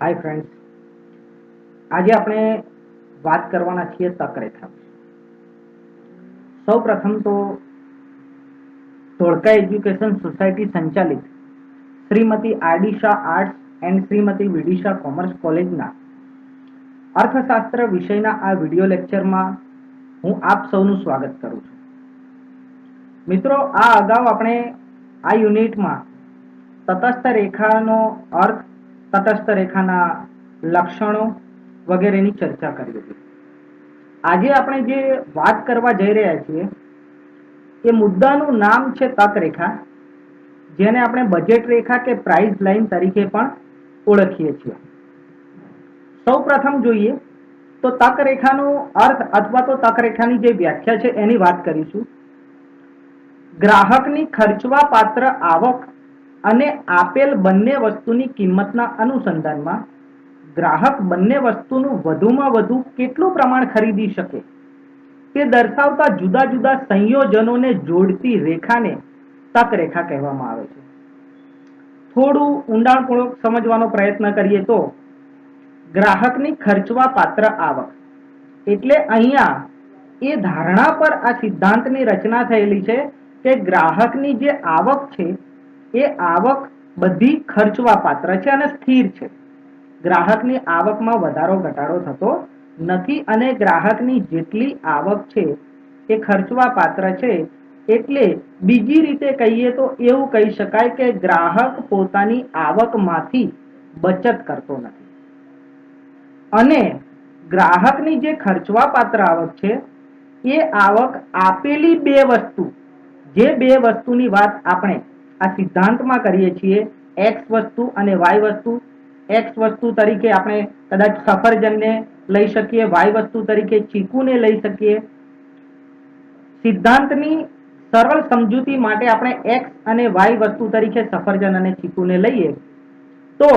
Hi friends, આજે આપણે વાત કરવાના છીએ તક રેખા. સૌ પ્રથમ તો ધોળકા એજ્યુકેશન સોસાયટી સંચાલિત Shrimati R D Shah arts and Shrimati V D Shah commerce કોલેજના અર્થશાસ્ત્ર વિષયના આ વિડિયો લેક્ચરમાં હું આપ સૌનું સ્વાગત કરું છું. મિત્રો, આ અગાઉ આપણે આ યુનિટમાં તટસ્થ રેખાનો અર્થ, તટસ્થ રેખાના લક્ષણો વગેરેની ચર્ચા કરી હતી. આજે આપણે જે વાત કરવા જઈ રહ્યા છીએ એ મુદ્દાનું નામ છે તક રેખા, જેને આપણે બજેટ રેખા કે પ્રાઇસ લાઇન તરીકે પણ ઓળખીએ છીએ. સૌ પ્રથમ જોઈએ તો તક રેખાનો અર્થ અથવા તો તક રેખાની જે વ્યાખ્યા છે એની વાત કરીશું. ગ્રાહકની ખર્ચવા પાત્ર આવક અને આપેલ બંને વસ્તુની કિંમતના અનુસંધાનમાં ગ્રાહક બંને વસ્તુનું વધુમાં વધુ કેટલું પ્રમાણ ખરીદી શકે તે દર્શાવતા જુદા જુદા સંયોજનોને જોડતી રેખાને તક રેખા કહેવામાં આવે છે. થોડું ઊંડાણપૂર્વક સમજવાનો પ્રયત્ન કરીએ તો ગ્રાહકની ખર્ચવા પાત્ર આવક એટલે અહીંયા એ ધારણા પર આ સિદ્ધાંતની રચના થયેલી છે કે ગ્રાહકની જે આવક છે એ આવક બધી ખર્ચવા પાત્ર છે અને સ્થિર છે. ગ્રાહકની આવકમાં વધારો ઘટાડો થતો નથી અને ગ્રાહકની જેટલી આવક છે એ ખર્ચવા પાત્ર છે. એટલે બીજી રીતે કહીએ તો એવું કહી શકાય કે ગ્રાહક પોતાની આવકમાંથી બચત કરતો નથી અને ગ્રાહકની જે ખર્ચવા પાત્ર આવક છે એ આવક આપેલી બે વસ્તુ, જે બે વસ્તુની વાત આપણે આ સિદ્ધાંતમાં કરીએ છીએ, એક્સ વસ્તુ અને વાય વસ્તુ. એક્સ વસ્તુ તરીકે આપણે કદાચ સફરજનને લઈ શકીએ, વાય વસ્તુ તરીકે ચીકુને લઈ શકીએ. સિદ્ધાંતની સરળ સમજૂતી માટે આપણે એક્સ અને વાય વસ્તુ તરીકે સફરજન અને ચીકુને લઈએ તો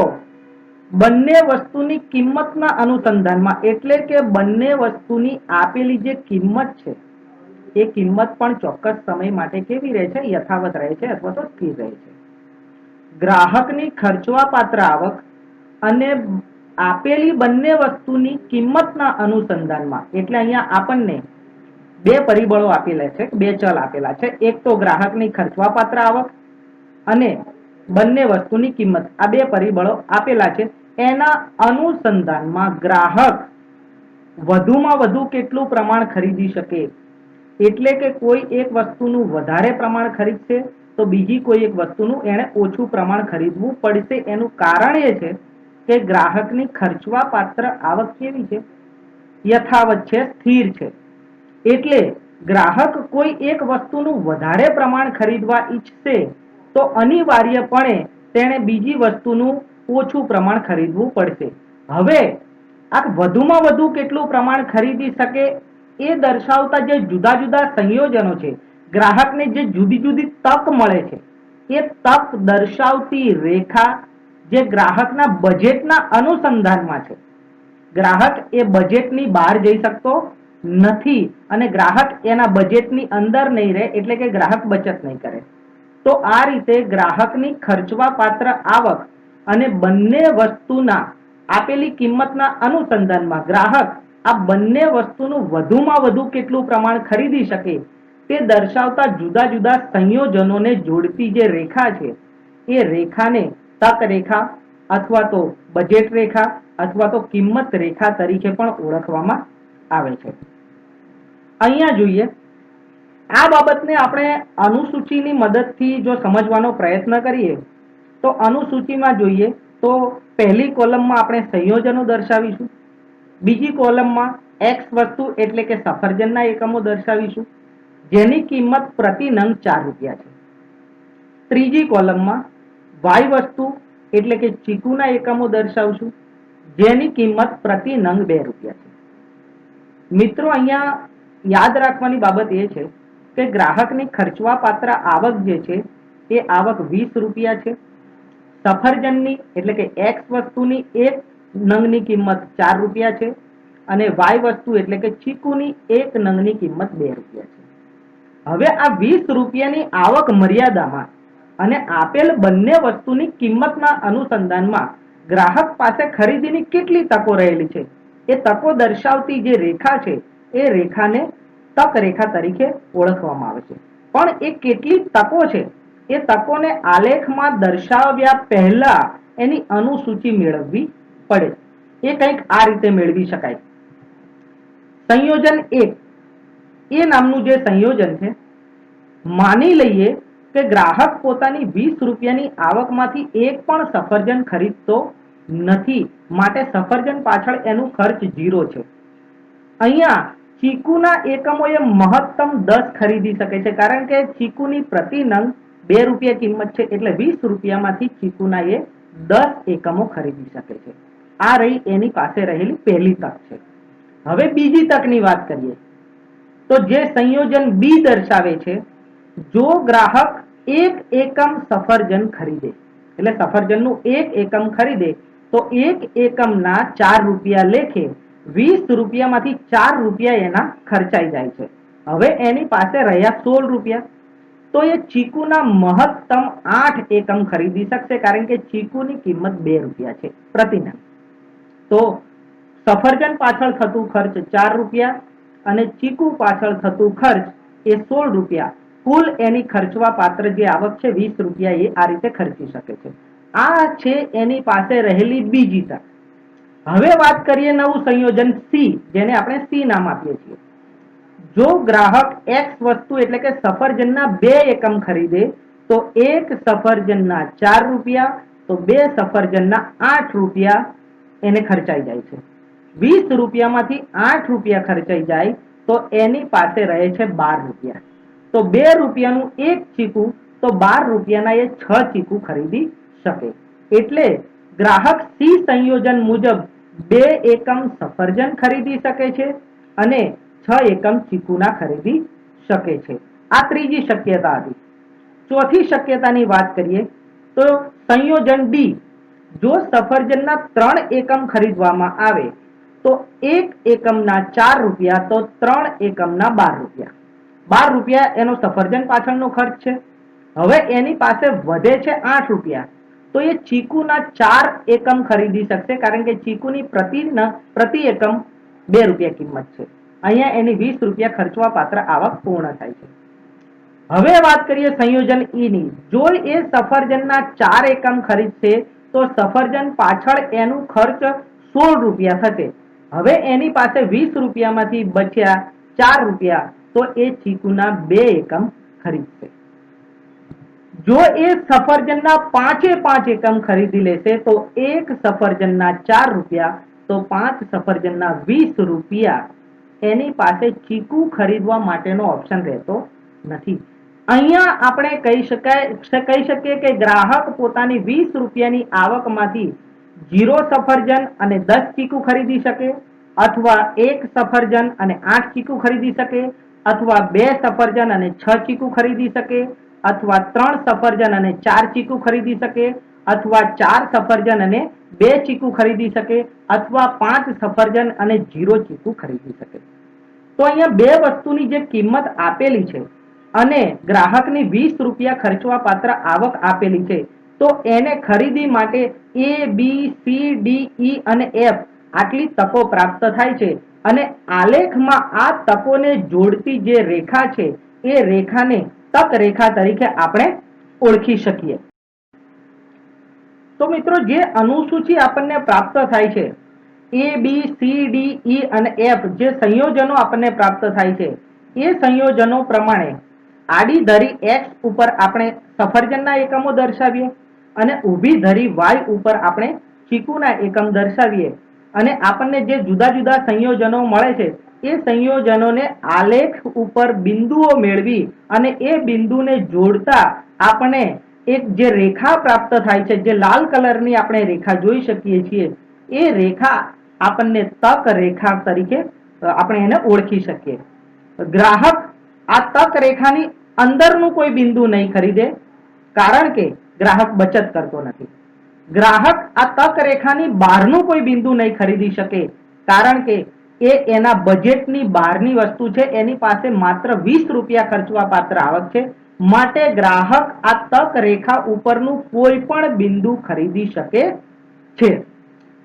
બંને વસ્તુની કિંમતના અનુસંધાનમાં, એટલે કે બંને વસ્તુની આપેલી જે કિંમત છે એ કિંમત પણ ચોક્કસ સમય માટે કેવી રહે છે? યથાવત રહે છે અથવા તો સ્થિર રહે છે. ગ્રાહકની ખર્ચવા પાત્ર આવક અને આપેલી બંને વસ્તુની કિંમતના અનુસંધાનમાં, એટલે અહીંયા આપણને બે પરિબળો આપેલા છે, બે ચલ આપેલા છે. એક તો ગ્રાહકની ખર્ચવા પાત્ર આવક અને બંને વસ્તુની કિંમત, આ બે પરિબળો આપેલા છે. એના અનુસંધાનમાં ગ્રાહક વધુમાં વધુ કેટલું પ્રમાણ ખરીદી શકે, એટલે કે કોઈ એક વસ્તુનું વધારે પ્રમાણ ખરીદશે તો બીજી કોઈ એક વસ્તુનું એને ઓછું પ્રમાણ ખરીદવું પડશે. એનું કારણ એ છે કે ગ્રાહકની ખર્ચવા પાત્ર આવક કેવી છે? યથાવત છે, સ્થિર છે. એટલે ગ્રાહક કોઈ એક વસ્તુનું વધારે પ્રમાણ ખરીદવા ઈચ્છશે તો અનિવાર્યપણે તેણે બીજી વસ્તુનું ઓછું પ્રમાણ ખરીદવું પડશે. હવે આ વધુમાં વધુ કેટલું પ્રમાણ ખરીદી શકે એ દર્શાવતા જે જુદા જુદા સંયોજનો છે, ગ્રાહકને જે જુદી જુદી તક મળે છે, એ તક દર્શાવતી રેખા જે ગ્રાહકના બજેટના અનુસંધાનમાં છે. ગ્રાહક એ બજેટની બહાર જઈ શકતો નથી અને ગ્રાહક એના બજેટની અંદર નહીં રહે, એટલે કે ગ્રાહક બચત નહીં કરે. તો આ રીતે ગ્રાહકની ખર્ચવા પાત્ર આવક અને બંને વસ્તુના આપેલી કિંમતના અનુસંધાનમાં ગ્રાહક આ બંને વસ્તુનું વધુમાં વધુ કેટલું પ્રમાણ ખરીદી શકે તે દર્શાવતા જુદા જુદા સંયોજનોને જોડતી જે રેખા છે એ રેખાને તક રેખા અથવા તો બજેટ રેખા અથવા તો કિંમત રેખા તરીકે પણ ઓળખવામાં આવે છે. અહીંયા જોઈએ, આ બાબતને આપણે અનુસૂચિની મદદથી જો સમજવાનો પ્રયત્ન કરીએ તો અનુસૂચિમાં જોઈએ તો પહેલી કોલમમાં આપણે સંયોજનો દર્શાવીશું, બીજી કોલમમાં એક્સ વસ્તુ એટલે કે સફરજનના એકમો દર્શાવીશું જેની કિંમત પ્રતિ નંગ 4 રૂપિયા છે. ત્રીજી કોલમમાં વાય વસ્તુ એટલે કે ચીકુના એકમો દર્શાવશું જેની કિંમત પ્રતિ નંગ 2 રૂપિયા છે. મિત્રો, અહીંયા યાદ રાખવાની બાબત એ છે કે ગ્રાહકની ખર્ચવા પાત્ર આવક જે છે એ આવક 20 રૂપિયા છે. સફરજનની એટલે કે એક્સ વસ્તુની એક નંગની કિંમત 4 રૂપિયા છે અને વાય વસ્તુ એટલે કે ચીકુની એક નંગની કિંમત 2 રૂપિયા છે. હવે આ 20 રૂપિયાની આવક મર્યાદામાં અને આપેલ બંને વસ્તુની કિંમતના અનુસંધાનમાં ગ્રાહક પાસે ખરીદીની કેટલી તકો રહેલી છે એ તકો દર્શાવતી જે રેખા છે એ રેખાને તક રેખા તરીકે ઓળખવામાં આવે છે. પણ એ કેટલી તકો છે એ તકોને આલેખમાં દર્શાવ્યા પહેલા એની અનુસૂચિ મેળવવી પડે. એ કંઈક આ રીતે મેળવી શકાય. સંયોજન 1 એ નામનું જે સંયોજન છે, માની લઈએ કે ગ્રાહક પોતાની 20 રૂપિયાની આવકમાંથી એક પણ સફરજન ખરીદતો નથી, માટે સફરજન પાછળ એનું ખર્ચ 0 છે. અહીંયા ચીકુના એકમો એ મહત્તમ 10 ખરીદી શકે છે, કારણ કે ચીકુની પ્રતિ નંગ 2 રૂપિયા કિંમત છે, એટલે 20 રૂપિયામાંથી ચીકુના એ 10 એકમો ખરીદી શકે છે. આ રહી એની પાસે રહેલી પહેલી તક છે. હવે બીજી તકની વાત કરીએ તો જે સંયોજન બી દર્શાવે છે, જો ગ્રાહક 1 એકમ સફરજન ખરીદે, એટલે સફરજનનું 1 એકમ ખરીદે તો 1 એકમના 4 રૂપિયા લેખે 20 રૂપિયામાંથી 4 રૂપિયા એના ખર્ચાઈ જાય છે. હવે એની પાસે રહ્યા 16 રૂપિયા, તો એ ચીકુના મહત્તમ 8 એકમ ખરીદી શકશે, કારણ કે ચીકુની કિંમત 2 રૂપિયા છે પ્રતિ નંગ. તો સફરજન પાછળ થતું ખર્ચ 4 રૂપિયા અને ચીકુ પાછળ થતું ખર્ચ એ 16 રૂપિયા, કુલ એની ખર્ચવા પાત્ર જે આવક છે 20 રૂપિયા એ આ રીતે ખર્ચી શકે છે. આ છે એની પાસે રહેલી બીજી તક. હવે વાત કરીએ નવું સંયોજન સી, જેને આપણે સી નામ આપીએ છીએ. જો ગ્રાહક એક્સ વસ્તુ એટલે કે સફરજનના 2 એકમ ખરીદે તો એક સફરજનના 4 રૂપિયા તો 2 સફરજનના 8 રૂપિયા એને ખર્ચાઈ જાય છે. 20 રૂપિયામાંથી 8 રૂપિયા ખર્ચાઈ જાય તો એની પાસે રહે છે 12 રૂપિયા. તો 2 રૂપિયાનું એક ચીકુ તો 12 રૂપિયાના એ 6 ચીકુ ખરીદી શકે. એટલે ગ્રાહક સી સંયોજન મુજબ 2 એકમ સફરજન ખરીદી શકે છે અને 6 એકમ ચીકુના ખરીદી શકે છે. આ ત્રીજી શક્યતા હતી. ચોથી શક્યતાની વાત કરીએ તો સંયોજન ડી, જો સફરજનના 3 એકમ ખરીદવામાં આવે તો 1 એકમના 4 રૂપિયા તો 3 એકમના 12 રૂપિયા. 12 રૂપિયા એનો સફરજન પાછળનો ખર્ચ છે. હવે એની પાસે વધે છે 8 રૂપિયા, તો એ ચીકુના 4 એકમ ખરીદી શકશે, કારણ કે ચીકુની પ્રતિ એકમ 2 રૂપિયા કિંમત છે. અહીંયા એની 20 રૂપિયા ખર્ચવા પાત્ર આવક પૂર્ણ થાય છે. હવે વાત કરીએ સંયોજન ઈ ની. જો એ સફરજનના 4 એકમ ખરીદશે તો સફરજન પાછળ એનું ખર્ચ 16 રૂપિયા થશે. હવે એની પાસે 20 રૂપિયામાંથી બચ્યા 4 રૂપિયા, તો એ ચીકુના 2 એકમ ખરીદશે. જો એ સફરજનના 5 એકમ ખરીદી લેશે તો એક સફરજનના 4 રૂપિયા તો 5 સફરજનના 20 રૂપિયા એની પાસે ચીકુ ખરીદવા માટેનો ઓપ્શન રહેતો નથી. અહીંયા આપણે કહી શકીએ કે ગ્રાહક પોતાની 20 રૂપિયાની આવકમાંથી 0 સફરજન અને 10 ચીકુ ખરીદી શકે, અથવા 1 સફરજન અને 8 ચીકુ ખરીદી શકે, અથવા 2 સફરજન અને 6 ચીકુ ખરીદી શકે, અથવા 3 સફરજન અને 4 ચીકુ ખરીદી શકે, અથવા 4 સફરજન અને 2 ચીકુ ખરીદી શકે, અથવા 5 સફરજન અને 0 ચીકુ ખરીદી શકે. તો અહીંયા બે વસ્તુની જે કિંમત આપેલી છે અને ગ્રાહકની 20 રૂપિયા ખર્ચવા પાત્ર આવક આપેલી છે, તો એને ખરીદી માટે એ બી સી ડી ઈ અને એફ આટલી તકો પ્રાપ્ત થાય છે. અને આલેખમાં આ તકોને જોડતી જે રેખા છે એ રેખાને તક રેખા તરીકે આપણે ઓળખી શકીએ. તો મિત્રો, જે અનુસૂચિ આપણને પ્રાપ્ત થાય છે, એ બી સી ડી ઈ અને એફ જે સંયોજનો આપણને પ્રાપ્ત થાય છે, એ સંયોજનો પ્રમાણે આડી ધરી એક્સ ઉપર આપણે સફરજનના એકમો દર્શાવીએ અને ઊભી ધરી વાય ઉપર આપણે ચીકુના એકમ દર્શાવીએ, અને આપણને જે જુદા જુદા સંયોજનો મળે છે એ સંયોજનોને આલેખ ઉપર બિંદુઓ મેળવી અને એ બિંદુને જોડતા આપણે એક જે રેખા પ્રાપ્ત થાય છે, જે લાલ કલરની આપણે રેખા જોઈ શકીએ છીએ, એ રેખા આપણને તક રેખા તરીકે આપણે એને ઓળખી શકીએ. ગ્રાહક આ તક રેખાની અંદરનું કોઈ બિંદુ નહીં ખરીદે, કારણ કે ગ્રાહક બચત કરતો નથી. ગ્રાહક આ તક રેખાની બહારનું કોઈ બિંદુ નહીં ખરીદી શકે, કારણ કે એ એના બજેટની બહારની વસ્તુ છે. એની પાસે માત્ર 20 રૂપિયા ખર્ચવા પાત્ર આવક છે, માટે ગ્રાહક આ તક રેખા ઉપરનું કોઈ પણ બિંદુ ખરીદી શકે છે.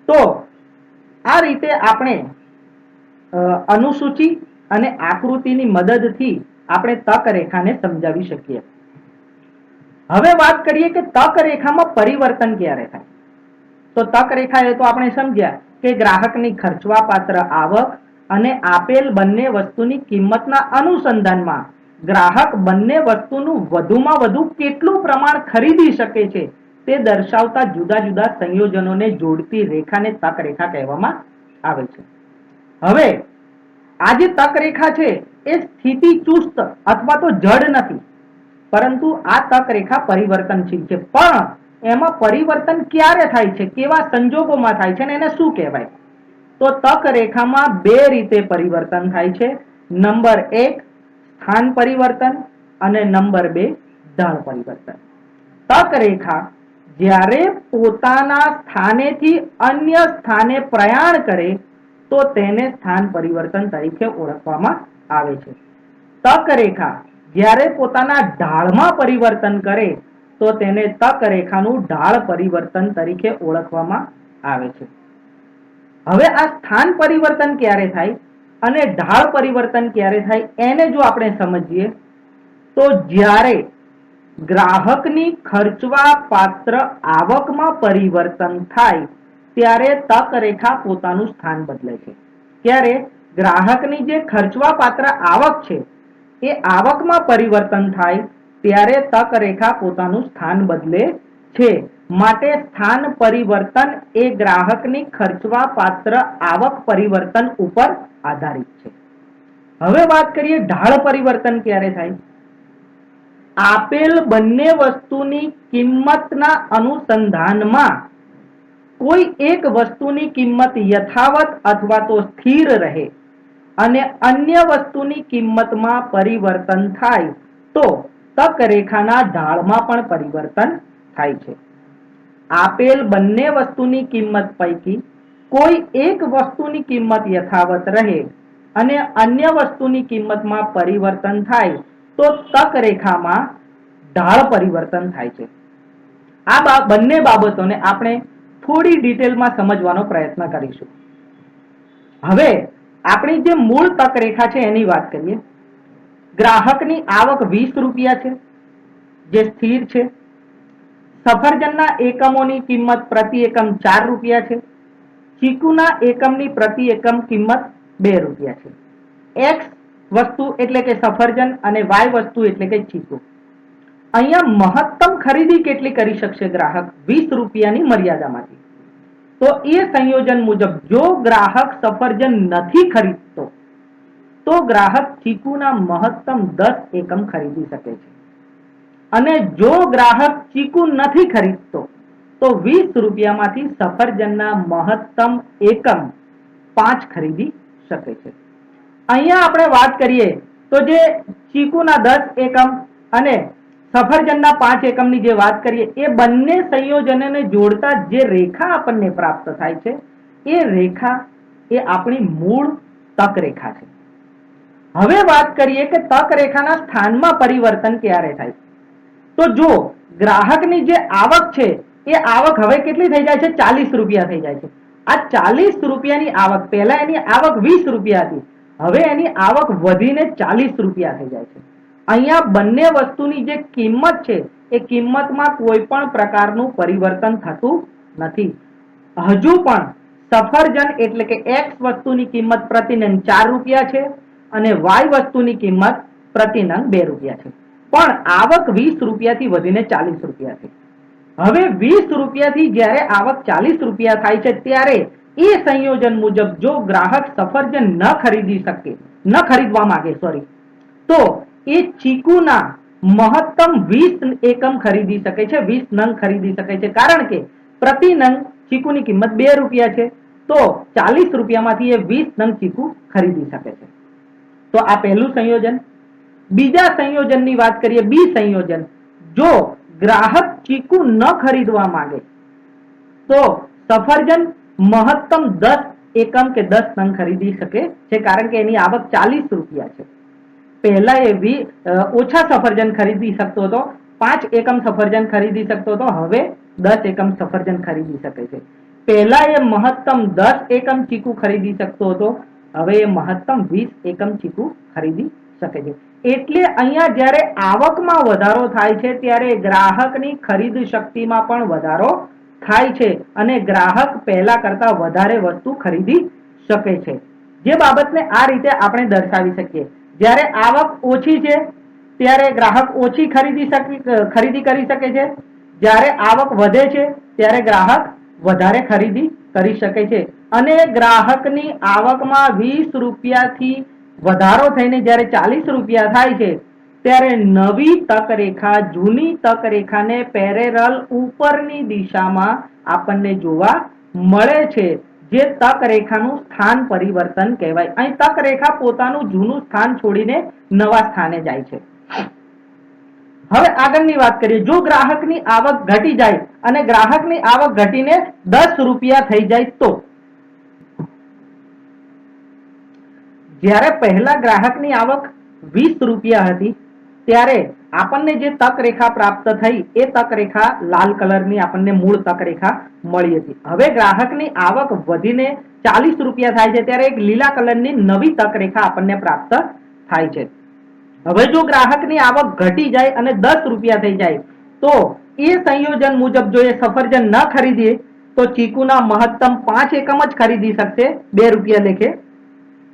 તો આ રીતે આપણે અનુસૂચિ અને આકૃતિની મદદથી આપણે તક રેખાને સમજાવી શકીએ. હવે વાત કરીએ કે તક રેખામાં પરિવર્તન ક્યારે થાય. તો તક રેખા એ તો આપણે સમજ્યા કે ગ્રાહકની ખર્ચવા પાત્ર આવક અને આપેલ બંને વસ્તુની કિંમતના અનુસંધાનમાં ગ્રાહક બંને વસ્તુનું વધુમાં વધુ કેટલું પ્રમાણ ખરીદી શકે છે તે દર્શાવતા જુદા જુદા સંયોજનોને જોડતી રેખાને તક રેખા કહેવામાં આવે છે. હવે આ જે તક રેખા છે એ સ્થિતિ ચુસ્ત અથવા તો જડ નથી, પરંતુ આ તક રેખા પરિવર્તનશીલ છે. પણ એમાં પરિવર્તન ક્યારે થાય છે, કેવા સંજોગોમાં થાય છે અને એને શું કહેવાય? તો તક રેખામાં બે રીતે પરિવર્તન થાય છે. નંબર 1 સ્થાન પરિવર્તન અને નંબર 2 ઢાળ પરિવર્તન. તક રેખા જ્યારે પોતાના સ્થાનેથી અન્ય સ્થાને પ્રયાણ કરે તો તેને સ્થાન પરિવર્તન તરીકે ઓળખવામાં આવે છે. તક રેખા જ્યારે પોતાના ઢાળમાં પરિવર્તન કરે તો તેને તક રેખાનું ઢાળ પરિવર્તન તરીકે ઓળખવામાં આવે છે. હવે આ સ્થાન પરિવર્તન ક્યારે થાય અને ઢાળ પરિવર્તન ક્યારે થાય એને જો આપણે સમજીએ તો જ્યારે ગ્રાહકની ખર્ચવા પાત્ર આવકમાં પરિવર્તન થાય ત્યારે તક રેખા પોતાનું સ્થાન બદલે છે. ત્યારે ગ્રાહકની જે ખર્ચવા પાત્ર આવક છે એ આવકમાં પરિવર્તન થાય ત્યારે તક રેખા પોતાનું સ્થાન બદલે છે. માટે સ્થાન પરિવર્તન એ ગ્રાહકની ખર્ચવા પાત્ર આવક પરિવર્તન ઉપર આધારિત છે. હવે વાત કરીએ ઢાળ પરિવર્તન ક્યારે થાય. આપેલ બંને વસ્તુની કિંમતના અનુસંધાનમાં કોઈ એક વસ્તુની કિંમત યથાવત અથવા તો સ્થિર રહે અને અન્ય વસ્તુની કિંમતમાં પરિવર્તન થાય તો તક રેખાના ઢાળમાં પણ પરિવર્તન થાય છે. આપેલ બંને વસ્તુની કિંમત પૈકી કોઈ એક વસ્તુની કિંમત યથાવત રહે અને અન્ય વસ્તુની કિંમતમાં પરિવર્તન થાય તો તક રેખામાં ઢાળ પરિવર્તન થાય છે. આ બંને બાબતોને આપણે થોડી ડિટેલમાં સમજવાનો પ્રયત્ન કરીશું. હવે આપણી જે મૂળ તક રેખા છે એની વાત કરીએ. ગ્રાહકની આવક 20 રૂપિયા છે જે સ્થિર છે. સફરજનના એકમોની કિંમત પ્રતિ એકમ 4 રૂપિયા છે. ચીકુના એકમની પ્રતિ એકમ કિંમત 2 રૂપિયા છે. એક્સ વસ્તુ એટલે કે સફરજન અને વાય વસ્તુ એટલે કે ચીકુ. અહીંયા મહત્તમ ખરીદી કેટલી કરી શકશે ગ્રાહક? 20 રૂપિયાની મર્યાદામાંથી. તો એ સંયોજન મુજબ જો ગ્રાહક સફરજન નથી ખરીદતો તો ગ્રાહક ચીકુના મહત્તમ 10 એકમ ખરીદી શકે છે. અને જો ગ્રાહક ચીકુ નથી ખરીદતો તો 20 રૂપિયામાંથી સફરજનના મહત્તમ એકમ 5 ખરીદી શકે છે. અહીંયા આપણે વાત કરીએ તો જે ચીકુના 10 એકમ અને સફરજનના 5 એકમની જે વાત કરીએ એ બંને સંયોજનોને જોડતા જે રેખા આપણને પ્રાપ્ત થાય છે એ રેખા એ આપણી મૂળ તક રેખા છે. હવે વાત કરીએ કે તક રેખાના સ્થાનમાં પરિવર્તન ક્યારે થાય. તો જો ગ્રાહકની જે આવક છે એ આવક હવે કેટલી થઈ જાય છે? 40 રૂપિયા થઈ જાય છે. આ 40 રૂપિયાની આવક, પહેલા એની આવક 20 રૂપિયા હતી, હવે એની આવક વધીને 40 રૂપિયા થઈ જાય છે. અહીંયા બંને વસ્તુની જે કિંમત છે એ કિંમતમાં કોઈ પણ પ્રકારનું પરિવર્તન થતું નથી. હજુ પણ સફરજન એટલે કે એક્સ વસ્તુની કિંમત પ્રતિ નંગ 4 રૂપિયા છે અને વાય વસ્તુની કિંમત પ્રતિ નંગ 2 રૂપિયા છે. પણ આવક 20 રૂપિયાથી વધીને 40 રૂપિયા છે. હવે 20 રૂપિયાથી જ્યારે આવક 40 રૂપિયા થાય છે ત્યારે એ સંયોજન મુજબ જો ગ્રાહક સફરજન ન ખરીદવા માંગે તો એ ચીકુના મહત્તમ 20 એકમ ખરીદી શકે છે, 20 નંગ ખરીદી શકે છે. કારણ કે પ્રતિ નંગ ચીકુની કિંમત 2 રૂપિયા છે તો 40 રૂપિયામાંથી એ 20 નંગ ચીકુ ખરીદી શકે છે. તો આ પહેલું સંયોજન. બીજા સંયોજનની વાત કરીએ, બી સંયોજન. જો ગ્રાહક ચીકુ ન ખરીદવા માંગે તો સફરજન મહત્તમ 10 એકમ કે 10 નંગ ખરીદી શકે છે. કારણ કે એની આવક 40 રૂપિયા છે. પહેલા એ ઓછા સફરજન ખરીદી શકતો હતો, 5 એકમ સફરજન ખરીદી શકતો હતો, હવે 10 એકમ સફરજન ખરીદી શકે છે. પહેલા એ મહત્તમ 10 એકમ ચીકુ ખરીદી શકતો હતો, હવે એ મહત્તમ 20 એકમ ચીકુ ખરીદી શકે છે. એટલે અહીંયા જ્યારે આવકમાં વધારો થાય છે ત્યારે ગ્રાહકની ખરીદ શક્તિમાં પણ વધારો થાય છે અને ગ્રાહક પહેલા કરતા વધારે વસ્તુ ખરીદી શકે છે. જે બાબતને આ રીતે આપણે દર્શાવી શકીએ. જ્યારે આવક ઓછી છે ત્યારે ગ્રાહક ઓછી ખરીદી કરી શકે છે. જ્યારે આવક વધે છે ત્યારે ગ્રાહક વધારે ખરીદી કરી શકે છે અને ગ્રાહકની આવકમાં 20 રૂપિયાથી વધારો થઈને જ્યારે 40 રૂપિયા થાય છે ત્યારે નવી તક રેખા જૂની તક રેખાને પેરેલલ ઉપરની દિશામાં આપણને જોવા મળે છે, જે તક રેખાનું સ્થાન પરિવર્તન કહેવાય. અહીં તક રેખા પોતાનું જૂનું સ્થાન છોડીને નવા સ્થાને જાય છે. હવે આગળની વાત કરીએ. જો ગ્રાહકની આવક ઘટી જાય અને ગ્રાહકની આવક ઘટીને 10 રૂપિયા થઈ જાય તો જ્યારે પહેલા ગ્રાહકની આવક 20 રૂપિયા હતી ત્યારે આપણને જે તક રેખા પ્રાપ્ત થઈ એ તક રેખા લાલ કલરની આપણને મૂળ તક રેખા મળી હતી. હવે ગ્રાહકની આવક વધીને 40 રૂપિયા થાય છે ત્યારે એક લીલા કલરની નવી તક રેખા આપણને પ્રાપ્ત થાય છે. હવે જો ગ્રાહકની આવક ઘટી જાય અને 10 રૂપિયા થઈ જાય તો એ સંયોજન મુજબ જો એ સફરજન ન ખરીદીએ તો ચીકુના મહત્તમ 5 એકમ જ ખરીદી શકશે 2 રૂપિયા લેખે,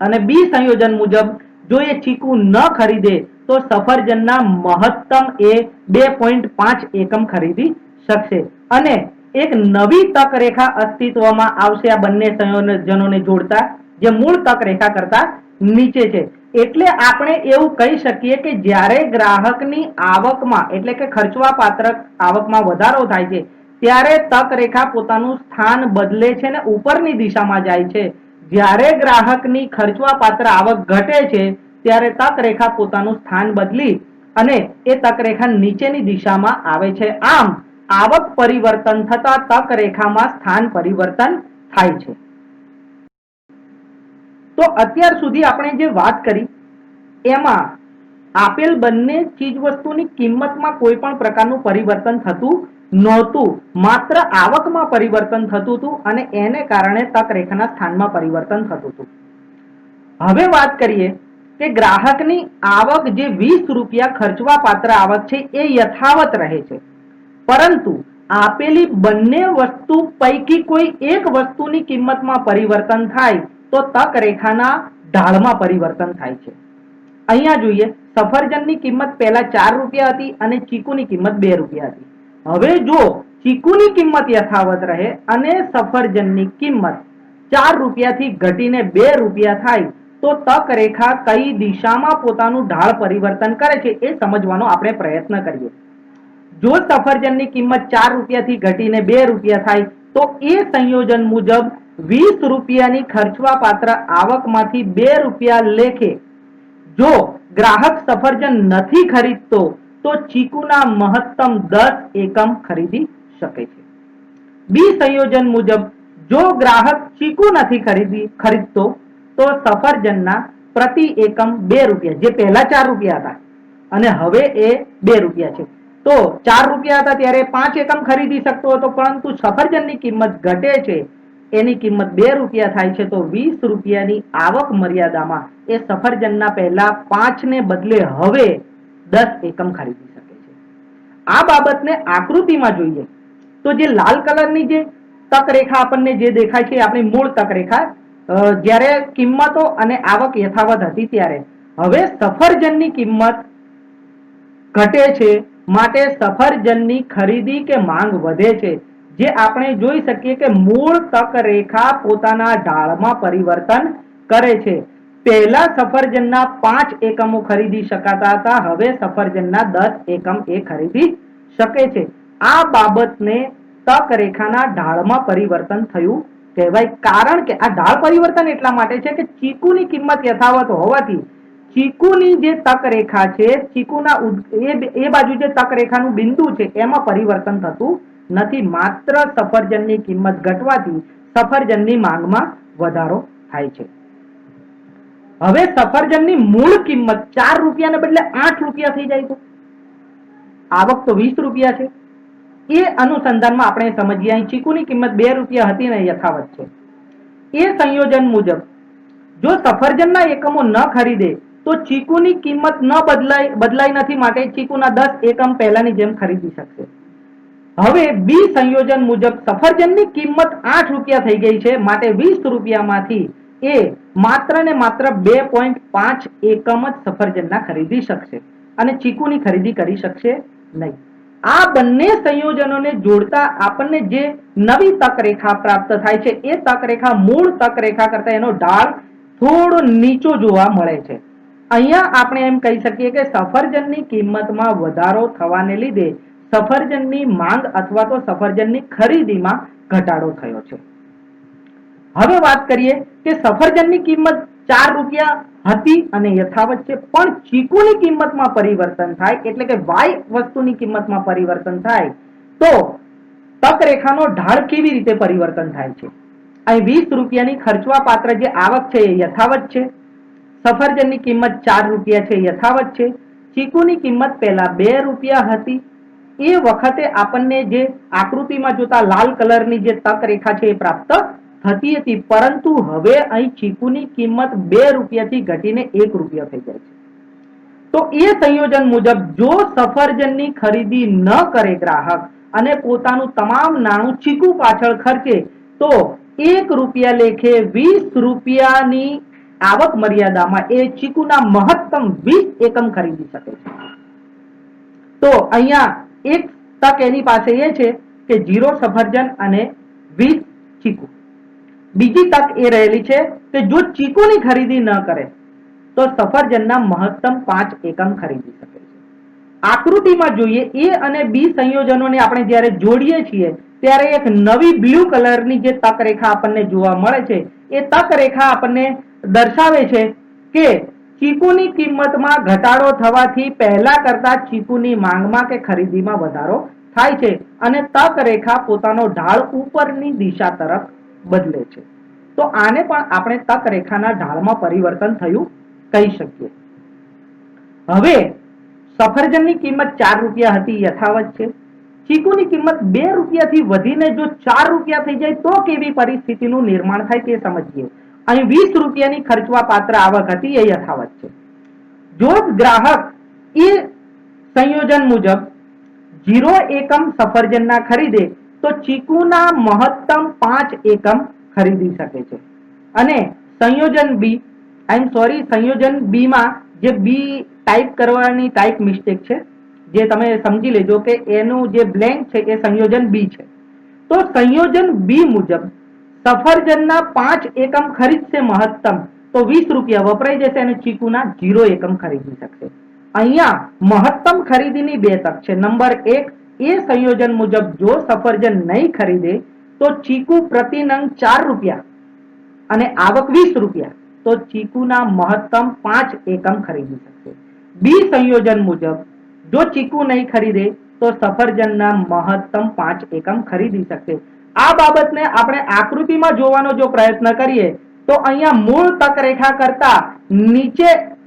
અને બી સંયોજન મુજબ જો એ ચીકુ ન ખરીદે તો સફરજનના મહત્તમ એ 2.5 એકમ ખરીદી શકશે અને એક નવી તક રેખા અસ્તિત્વમાં આવશે આ બંને સંયોજનોને જોડતા, જે મૂળ તક રેખા કરતા નીચે છે. એટલે આપણે એવું કહી શકીએ કે જ્યારે ગ્રાહકની આવકમાં એટલે કે ખર્ચવા પાત્ર આવકમાં વધારો થાય છે ત્યારે તક રેખા પોતાનું સ્થાન બદલે છે ને ઉપરની દિશામાં જાય છે. જ્યારે ગ્રાહકની ખર્ચવા પાત્ર આવક ઘટે છે ત્યારે તક રેખા પોતાનું સ્થાન બદલી અને એ તક રેખા નીચેની દિશામાં આવે છે. આમ આવક પરિવર્તન થતા તક રેખામાં સ્થાન પરિવર્તન થાય છે. તો અત્યાર સુધી આપણે જે વાત કરી એમાં આપેલ બંને ચીજ વસ્તુની કિંમતમાં કોઈ પણ પ્રકારનું પરિવર્તન થતું નહોતું, માત્ર આવકમાં પરિવર્તન થતું હતું અને એને કારણે તક રેખાના સ્થાનમાં પરિવર્તન થતું હતું. હવે વાત કરીએ કે ગ્રાહકની આવક જે 20 રૂપિયા ખર્ચવા પાત્ર આવક છે એ યથાવત રહે છે, પરંતુ આપેલી બંને વસ્તુ પૈકી કોઈ એક વસ્તુની કિંમતમાં પરિવર્તન થાય તો તક રેખાના ઢાળમાં પરિવર્તન થાય છે. અહીંયા જોઈએ, સફરજનની કિંમત પહેલા 4 રૂપિયા હતી અને ચીકુની કિંમત 2 રૂપિયા હતી. હવે જો ચીકુની કિંમત યથાવત રહે અને સફરજનની કિંમત 4 રૂપિયાથી ઘટીને 2 રૂપિયા થાય તો તક રેખા કઈ દિશામાં પોતાનું ઢાળ પરિવર્તન કરે છે એ સમજવાનો આપણે પ્રયત્ન કરીએ. જો સફરજનની કિંમત 4 રૂપિયાથી ઘટીને 2 રૂપિયા થાય તો એ સંયોજન મુજબ 20 રૂપિયાની ખર્ચવા પાત્ર આવકમાંથી 2 રૂપિયા લેખે જો ગ્રાહક સફરજન નથી ખરીદતો તો ચીકુના મહત્તમ 10 એકમ ખરીદી શકે છે. બી સંયોજન મુજબ જો ગ્રાહક ચીકુ નથી ખરીદતો તો સફરજનના પ્રતિ એકમ 2 રૂપિયા, જે પહેલા 4 રૂપિયા હતા અને હવે એ 2 રૂપિયા છે, તો 4 રૂપિયા હતા ત્યારે 5 એકમ ખરીદી શકતો હતો, પરંતુ સફરજનની કિંમત ઘટે છે, એની કિંમત 2 રૂપિયા થાય છે, તો 20 રૂપિયાની આવક મર્યાદામાં એ સફરજનના પહેલા 5 ને બદલે હવે 10 એકમ ખરીદી શકે છે. આ બાબતને આકૃતિમાં જોઈએ તો જે લાલ કલરની જે તક રેખા આપણને જે દેખાય છે આપણી મૂળ તક રેખા, જ્યારે કિંમતો અને આવક યથાવત હતી ત્યારે. હવે સફરજનની કિંમત ઘટે છે માટે સફરજનની ખરીદી કે માંગ વધે છે, જે આપણે જોઈ શકીએ કે મૂળ તક રેખા પોતાના ઢાળમાં પરિવર્તન કરે છે. પહેલા સફરજનના 5 એકમો ખરીદી શકાતા હતા, હવે સફરજનના 10 એકમ એ ખરીદી શકે છે. આ બાબતને તક રેખાના ઢાળમાં પરિવર્તન થયું કહેવાય, કારણ કે આ ઢાળ પરિવર્તન એટલા માટે છે કે ચીકુની કિંમત યથાવત હોવાથી ચીકુની જે તક રેખા છે, ચીકુના એ બાજુ જે તક રેખાનું બિંદુ છે એમાં પરિવર્તન થતું નથી, માત્ર સફરજનની કિંમત ઘટવાથી સફરજનની માંગમાં વધારો થાય છે. હવે સફરજનની મૂળ કિંમત 4 રૂપિયાને બદલે 8 રૂપિયા થઈ જાય તો આવક તો 20 રૂપિયા છે, એ અનુસંધાનમાં આપણે સમજીએ. અહીં ચીકુની કિંમત 2 રૂપિયા હતી ને યથાવત છે. એ સંયોજન મુજબ જો સફરજનના એકમો ન ખરીદે તો ચીકુની કિંમત ન બદલાઈ નથી, માટે ચીકુના 10 એકમ પહેલાની જેમ ખરીદી શકશે. હવે બી સંયોજન મુજબ સફરજનની કિંમત 8 રૂપિયા થઈ ગઈ છે, માટે 20 રૂપિયામાંથી એ માત્ર ને માત્ર 2.5 એકમ જ સફરજનના ખરીદી શકશે અને ચીકુની ખરીદી કરી શકશે નહીં. આ બંને સંયોજનોને જોડતા આપણને જે નવી તકરેખા પ્રાપ્ત થાય છે એ તકરેખા મૂળ તકરેખા કરતા એનો ઢાળ થોડો નીચો જોવા મળે છે. અહીંયા આપણે એમ કહી શકીએ કે સફરજનની કિંમતમાં વધારો થવાને લીધે સફરજનની માંગ અથવા તો સફરજનની ખરીદીમાં ઘટાડો થયો છે. હવે વાત કરીએ કે સફરજનની કિંમત 4 રૂપિયા હતી અને યથાવત છે, પણ ચીકુની કિંમતમાં પરિવર્તન થાય એટલે કે વાય વસ્તુની કિંમતમાં પરિવર્તન થાય તો તકરેખાનો ઢાળ કેવી રીતે પરિવર્તન થાય છે. અહીં 20 રૂપિયાની ખર્ચવા પાત્ર જે આવક છે એ યથાવત છે, સફરજનની કિંમત 4 રૂપિયા છે યથાવત છે, ચીકુની કિંમત પહેલા 2 રૂપિયા હતી. એ વખતે આપણને જે આકૃતિમાં જોતા લાલ કલરની જે તકરેખા છે એ પ્રાપ્ત થતી હતી, પરંતુ હવે અહીં ચીકુની કિંમત 2 રૂપિયાથી ઘટીને 1 રૂપિયા થઈ જાય છે. તો એ સંયોજન મુજબ જો સફરજનની ખરીદી ન કરે ગ્રાહક અને પોતાનું તમામ નાણું ચીકુ પાછળ ખર્ચે તો 1 રૂપિયા લેખે 20 રૂપિયાની આવક મર્યાદામાં એ ચીકુના મહત્તમ 20 એકમ ખરીદી શકે છે. તો અહીંયા એક તક એની પાસે એ છે કે 0 સફરજન અને 20 ચીકુ. બીજી તક એ રહેલી છે કે જો ચીકુની ખરીદી ન કરે તો સફરજનના મહત્તમ 5 એકમ ખરીદી શકે છે. આકૃતિમાં જોઈએ એ અને બી સંયોજનોને આપણે જ્યારે જોડીએ છીએ ત્યારે એક નવી બ્લુ કલરની જે તકરેખા આપણને જોવા મળે છે એ તકરેખા આપણને દર્શાવે છે કે ચીકુની કિંમતમાં ઘટાડો થવાથી પહેલા કરતા ચીકુની માંગમાં કે ખરીદીમાં વધારો થાય છે અને તકરેખા પોતાનો ઢાળ ઉપરની દિશા તરફ બદલે છે. તો આને પણ આપણે તકરેખાના ઢાળમાં પરિવર્તન થયું કહી શકીએ. હવે સફરજનની કિંમત 4 રૂપિયા હતી યથાવત છે, ચીકુની કિંમત 2 રૂપિયાથી વધીને જો 4 રૂપિયા થઈ જાય તો કેવી પરિસ્થિતિનું નિર્માણ થાય તે સમજીએ. અહીં 20 રૂપિયાની ખર્ચવા પાત્ર આવક હતી એ યથાવત છે. જો ગ્રાહક એ સંયોજન મુજબ 0 એકમ સફરજનના ખરીદે તો ચીકુના મહત્તમ 5 એકમ ખરીદી શકે છે. અને સંયોજન બી સંયોજન બી માં જે બી ટાઈપ કરવાની ટાઈપ મિસ્ટેક છે, જે તમે સમજી લેજો કે એનું જે બ્લેન્ક છે એ સંયોજન બી છે. તો સંયોજન બી મુજબ સફરજનના 5 એકમ ખરીદશે મહત્તમ તો 20 રૂપિયા વપરાઈ જશે અને ચીકુના 0 એકમ ખરીદી શકશે. અહીંયા મહત્તમ ખરીદીની 2 તક છે. નંબર 1, એ સંયોજન મુજબ જો સફરજન નહીં ખરીદે તો ચીકુ પ્રતિ નંગ 4 રૂપિયા અને આવક 20 રૂપિયા તો ચીકુના મહત્તમ 5 એકમ ખરીદી શકશે. બી સંયોજન મુજબ જો ચીકુ નહીં ખરીદે તો સફરજનના મહત્તમ 5 એકમ ખરીદી શકશે. આ બાબતને આપણે આકૃતિમાં જોવાનો જો પ્રયત્ન કરીએ તો અહીંયા મૂળ તકરેખા કરતા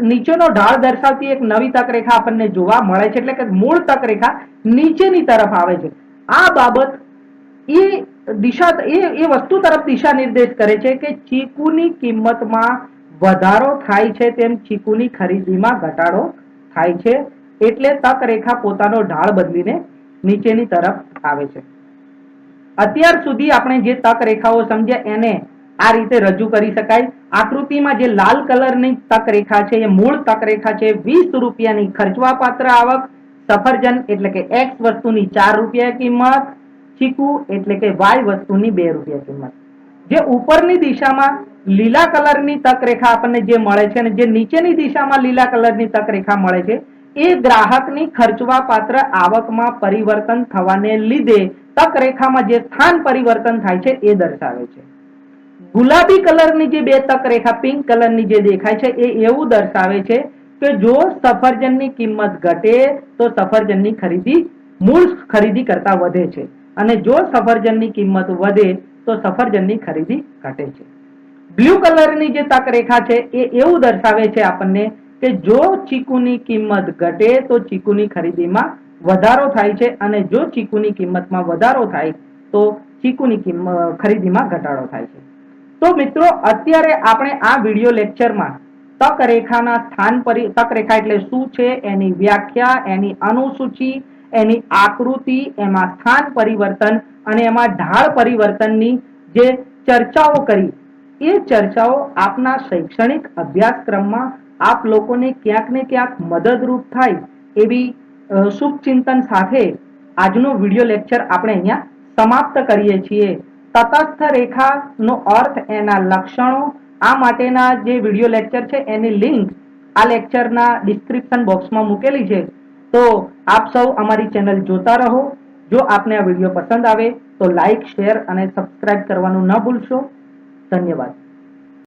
નીચેનો ઢાળ દર્શાવતી એક નવી તકરેખા આપણને જોવા મળે છે, એટલે કે મૂળ તકરેખા નીચેની તરફ આવે છે. આ બાબત એ વસ્તુ તરફ દિશા નિર્દેશ કરે છે કે ચીકુની કિંમતમાં વધારો થાય છે તેમ ચીકુની ખરીદીમાં ઘટાડો થાય છે, એટલે તકરેખા પોતાનો ઢાળ બદલીને નીચેની તરફ આવે છે. અત્યાર સુધી આપણે જે તકરેખાઓ સમજ્યા એને આ રીતે રજૂ કરી શકાય. આકૃતિમાં જે લાલ કલરની તકરેખા છે એ મૂળ તકરેખા છે. 20 રૂપિયાની ખર્ચવા પાત્ર આવક, સફરજન એટલે કે એક્સ વસ્તુની 4 રૂપિયા કિંમત, ચીકુ એટલે કે વાય વસ્તુની 2 રૂપિયા કિંમત. જે ઉપરની દિશામાં લીલા કલરની તકરેખા આપણને જે મળે છે અને જે નીચેની દિશામાં લીલા કલરની તકરેખા મળે છે એ ગ્રાહકની ખર્ચવા પાત્ર આવકમાં પરિવર્તન થવાને લીધે તકરેખામાં જે સ્થાન પરિવર્તન થાય છે એ દર્શાવે છે. ગુલાબી કલરની જે 2 તકરેખા પિંક કલરની જે દેખાય છે એ એવું દર્શાવે છે કે જો સફરજનની કિંમત ઘટે તો સફરજનની ખરીદી મૂળ ખરીદી કરતા વધે છે અને જો સફરજનની કિંમત વધે તો સફરજનની ખરીદી ઘટે છે. બ્લુ કલરની જે તકરેખા છે એ એવું દર્શાવે છે આપણને કે જો ચીકુની કિંમત ઘટે તો ચીકુની ખરીદીમાં વધારો થાય છે અને જો ચીકુની કિંમતમાં વધારો થાય તો ચીકુની ખરીદીમાં ઘટાડો થાય છે. તો મિત્રો અત્યારે આપણે આ વિડિયો લેક્ચરમાં તકરેખાના તકરેખા એટલે શું છે, એની વ્યાખ્યા, એની અનુસૂચિ, એની આકૃતિ, એમાં સ્થાન પરિવર્તન અને એમાં ઢાળ પરિવર્તનની જે ચર્ચાઓ કરી, એ ચર્ચાઓ આપના શૈક્ષણિક અભ્યાસક્રમમાં આપ લોકોને ક્યાંક ને ક્યાંક મદદરૂપ થાય એવી શુભચિંતન સાથે આજનો વિડિયો લેક્ચર આપણે અહીંયા સમાપ્ત કરીએ છીએ. તટસ્થ રેખાનો અર્થ, એના લક્ષણો, આ માટેના જે વિડિયો લેક્ચર છે એની લિંક આ લેક્ચરના ડિસ્ક્રિપ્શન બોક્સમાં મૂકેલી છે. તો આપ સૌ અમારી ચેનલ જોતા રહો. જો આપને આ વિડિયો પસંદ આવે તો લાઈક, શેર અને સબસ્ક્રાઇબ કરવાનું ન ભૂલશો. ધન્યવાદ.